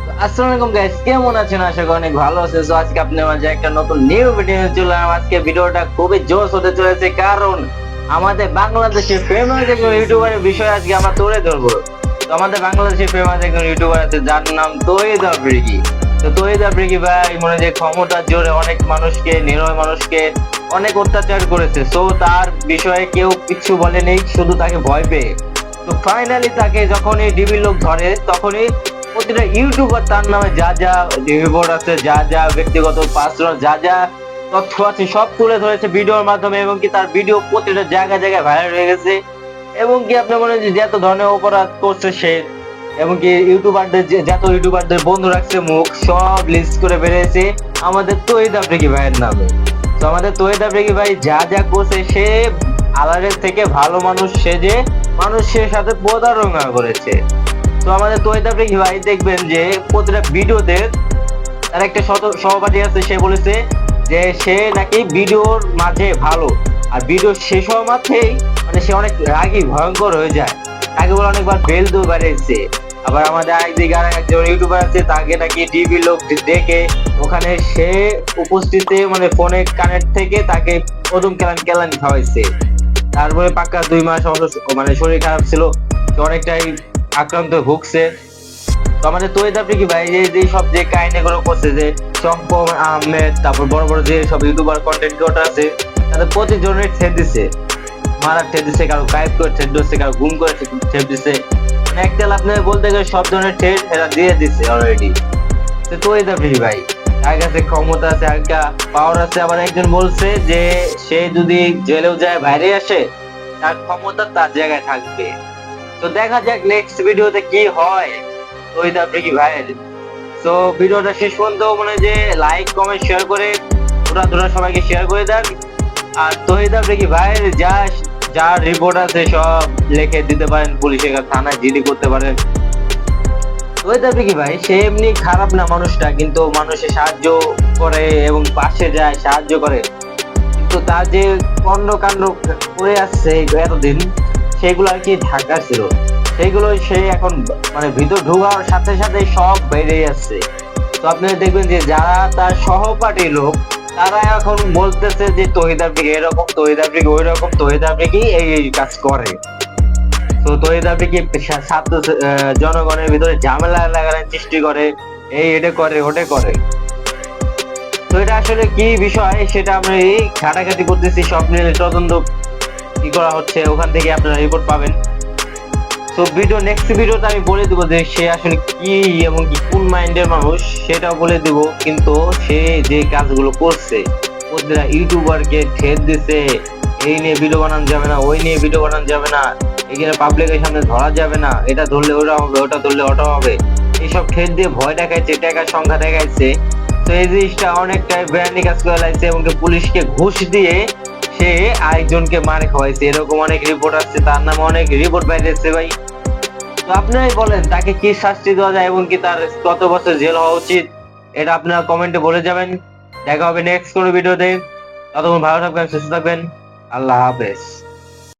আসসালামু আলাইকুম গাইস, কেমন আছেন? আশা করি অনেক ভালো আছেন। তো আজকে আপনাদের মাঝে একটা নতুন নিউ ভিডিও নিয়ে চলে এলাম। আজকে ভিডিওটা খুবই জোশ হতে চলেছে, কারণ আমাদের বাংলাদেশের ফেমাস একজন ইউটিউবারের বিষয় আজকে আমরা তুলে ধরবো। তো আমাদের বাংলাদেশের ফেমাস একজন ইউটিউবার আছে যার নাম তৌহিদ আফ্রিদি। তো তৌহিদ আফ্রিদি ভাই মনে যে ক্ষমতার জোরে অনেক মানুষকে, নিরীহ মানুষকে অনেক অত্যাচার করেছে। সো তার বিষয়ে কেউ কিছু বলেনি, শুধু তাকে ভয় পেয়ে। তো ফাইনালি তাকে যখনই ডিবির লোক ধরে, তখনই প্রতিটা ইউটিউবার তার নামে যা যা রিপোর্ট আছে, যা যা ব্যক্তিগত পার্সোনাল যা যা তথ্য আছে সব তুলে ধরেছে ভিডিওর মাধ্যমে, এবং কি তার ভিডিও প্রতিটা জায়গায় জায়গায় ভাইরাল হয়ে গেছে। এবং কি আপনি মনে হয় যে যত ধরনের অপরাধ করছে সে, এবং কি ইউটিউবারদের যত ইউটিউবারদের বন্ধু রাখছে মুখ সব লিস্ট করে বেরিয়েছে আমাদের তৌহিদ আফ্রিদি ভাইয়ের নামে। তো আমাদের তৌহিদ আফ্রিদি ভাই যা যা করছে, সে আলারের থেকে ভালো মানুষ সেজে মানুষের সাথে প্রতারণা করেছে। তো আমাদের তৌহিদ আফ্রিদি ভাই দেখবেন যে প্রতিটা ভিডিওতে তার একটা সহপাঠী আছে, সে বলেছে যে সে নাকি ভিডিওর মাঝে ভালো, আর ভিডিও শেষ হওয়া মাত্রেই মানে সে অনেক রাগী ভয়ঙ্কর হয়ে যায়। তাকে বলে অনেকবার বেল দিয়ে বেড়েছে। আবার আমাদের একদিকে আর একজন ইউটিউবার আছে, তাকে নাকি টিভি লোক ডেকে ওখানে সে উপস্থিতে মানে ফোনে কানেক্ট থেকে তাকে প্রথম কেলানি খাওয়াইছে। তারপরে পাক্কা 2 মাস মানে শরীর খারাপ ছিল, সে অনেকটাই আক্রান্ত ভুগছে। তো আমাদের তৌহিদ আফ্রিদি ভাই যে সব যে কাহিনীগুলো করছে, যে শম্পম আহমেদ, তারপর বড় বড় যে সব ইউটিউবার কন্টেন্ট ক্রিয়েটর আছে, তাদের প্রতিজনের ঠেট দিছে, মারার ঠেট দিছে, কারো গায়েব করে ঠেট দিচ্ছে, কারো গুম করে ঠেট দিছে। মানে একটাল আপনি বলতে গেলে সব ধরনের ঠেট এরা দিয়ে দিচ্ছে অলরেডি। তো তৌহিদ আফ্রিদি ভাই তার কাছে ক্ষমতা আছে, একটা পাওয়ার আছে। আবার একজন বলছে যে সে যদি জেলেও যায় বাইরে আসে, তার ক্ষমতা তার জায়গায় থাকবে। তো দেখা যাক নেক্সট ভিডিওতে কি হয় তৌহিদ আফ্রিদি ভাইয়ের। তো ভিডিওটা শেষ পর্যন্ত মানে যে লাইক কমেন্ট শেয়ার করে পুরা সবাইকে শেয়ার করে দেন। আর তৌহিদ আফ্রিদি ভাইয়ের যা যা রিপোর্ট আছে সব লিখে দিতে পারেন, পুলিশের কাছে থানায় জিডি করতে পারেন। তৌহিদ আফ্রিদি ভাই সে এমনি খারাপ না মানুষটা, কিন্তু মানুষের সাহায্য করে এবং পাশে যায়, সাহায্য করে। কিন্তু তার যে কর্মকাণ্ড করে আসছে এতদিন, সেগুলো আর কি ঢাকা ছিল, সেইগুলো সে এখন মানে ভিতর ঢোকার সাথে সাথে সব বেড়ে যাচ্ছে। তো আপনারা দেখবেন যে যারা তার সহপাঠী লোক, তারা এখন বলতেছে যে তৌহিদ আফ্রিদি এরকম, তৌহিদ আফ্রিদি ওই রকম, তৌহিদ আফ্রিদি এই কাজ করে। তো তৌহিদ আফ্রিদি ছাত্র জনগণের ভিতরে ঝামেলা লাগানোর সৃষ্টি করে, এই এটা করে ওটা করে। তো এটা আসলে কি বিষয় সেটা আমরা এই ঘাটাঘাটি করতেছি, সব মিলে তদন্ত কি করা হচ্ছে, ওখান থেকে আপনারা রিপোর্ট পাবেন। তো নেক্সট ভিডিওতে আমি বলে দিব যে সে আসলে কি এবং কি কোন মাইন্ডের মানুষ, সেটাও বলে দিব। কিন্তু সে যে কাজগুলো করছে, প্রতিটা ইউটিউবারকে ঠেট দিছে, এই নিয়ে ভিডিও বানানো যাবে না, ওই নিয়ে ভিডিও বানানো যাবে না, এখানে পাবলিকের সামনে ধরা যাবে না, এটা ধরলে ওটা হবে, ওটা ধরলে ওটা হবে, এইসব ঠেট দিয়ে ভয় দেখাইছে, টাকার সংখ্যা দেখাইছে। তো এই জিনিসটা অনেকটাই ব্র্যান্ডি কাজ করে লাগছে, এবং পুলিশকে ঘুষ দিয়ে সে আরেকজনকে মারে খাওয়াইছে, এরকম অনেক রিপোর্ট আসছে, তার নামে অনেক রিপোর্ট বাইরেছে ভাই। তো আপনারাই বলেন তাকে কি শাস্তি দেওয়া যায় এবং কি তার কত বছর জেল হওয়া উচিত, এটা আপনারা কমেন্টে বলে যাবেন। দেখা হবে নেক্সট কোনো ভিডিওতে। ততক্ষণ ভালো থাকবেন, সুস্থ থাকবেন। আল্লাহ হাফেজ।